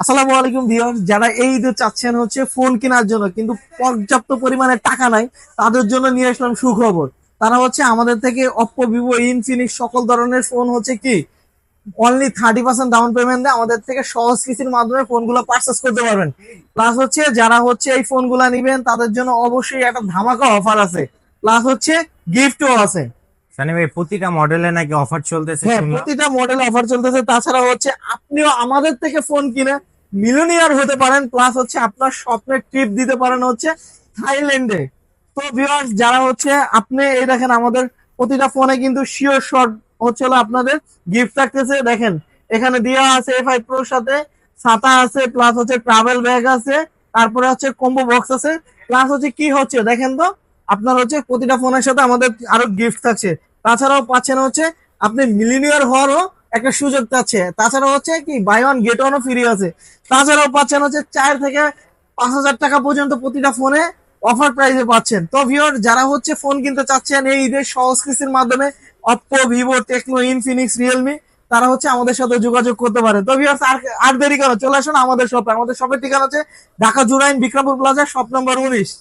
আসসালামু আলাইকুম ভিউয়ার্স, যারা এই ঈদে চাচ্ছেন হচ্ছে ফোন কেনার জন্য কিন্তু পর্যাপ্ত পরিমাণে টাকা নাই, তাদের জন্য নিয়ে আসলাম সুখবর। তারা হচ্ছে আমাদের থেকে অপ্পো, ভিভো, ইনফিনিক্স সকল ধরনের ফোন হচ্ছে কি অনলি 30% ডাউন পেমেন্ট দিয়ে আমাদের থেকে সহজ কিস্তির মাধ্যমে ফোনগুলো পারচেস করতে পারবেন। প্লাস হচ্ছে যারা হচ্ছে এই ফোনগুলো নিবেন তাদের জন্য অবশ্যই একটা ধামাকা অফার আছে, প্লাস হচ্ছে গিফটও আছে। সানি ভাই, প্রতিটা মডেলে নাকি অফার চলতেছে হ্যাঁ, শুনলাম। প্রতিটা মডেল অফার চলতেছে। তাছাড়া হচ্ছে আপনিও আমাদের থেকে ফোন কিনে মিলিয়নিয়ার হতে পারেন, প্লাস হচ্ছে আপনার স্বপ্নের ট্রিপ দিতে পারেন হচ্ছে থাইল্যান্ডে। তো ভিউয়ার্স, যারা হচ্ছে আপনি এই দেখেন আমাদের প্রতিটা ফোনে কিন্তু শিওর শট হচ্ছে হলো আপনাদের গিফট থাকতেছে। দেখেন এখানে দেওয়া আছে A5 Proর সাথে ছাতা আছে, প্লাস হচ্ছে ট্রাভেল ব্যাগ আছে, তারপরে হচ্ছে কম্বো বক্স আছে, প্লাস হচ্ছে কি হচ্ছে দেখেন তো, আপনার হচ্ছে প্রতিটা ফোনের সাথে আমাদের আরো গিফট থাকছে। তাছাড়াও পাচ্ছেন হচ্ছে আপনি মিলিনিয়ার হওয়ারও একটা সুযোগ পাচ্ছে। তাছাড়া হচ্ছে কি বাই ওয়ান গেট ওয়ানও ফ্রি আছে। তাছাড়াও পাচ্ছেন হচ্ছে 4 থেকে 5,000 টাকা পর্যন্ত প্রতিটা ফোনে অফার প্রাইসে পাচ্ছেন। তো ভিউয়ার, যারা হচ্ছে ফোন কিনতে চাচ্ছেন এই ঈদের সহজ কিস্তির মাধ্যমে Oppo, Vivo, Tecno, Infinix, Realme, তারা হচ্ছে আমাদের সাথে যোগাযোগ করতে পারে। তো ভিউয়ার্স, আর আর দেরি কেন, চলে আসুন আমাদের শপে। আমাদের শপের ঠিকানা হচ্ছে Dhaka Jurain Bikrampur plaza, shop number 19।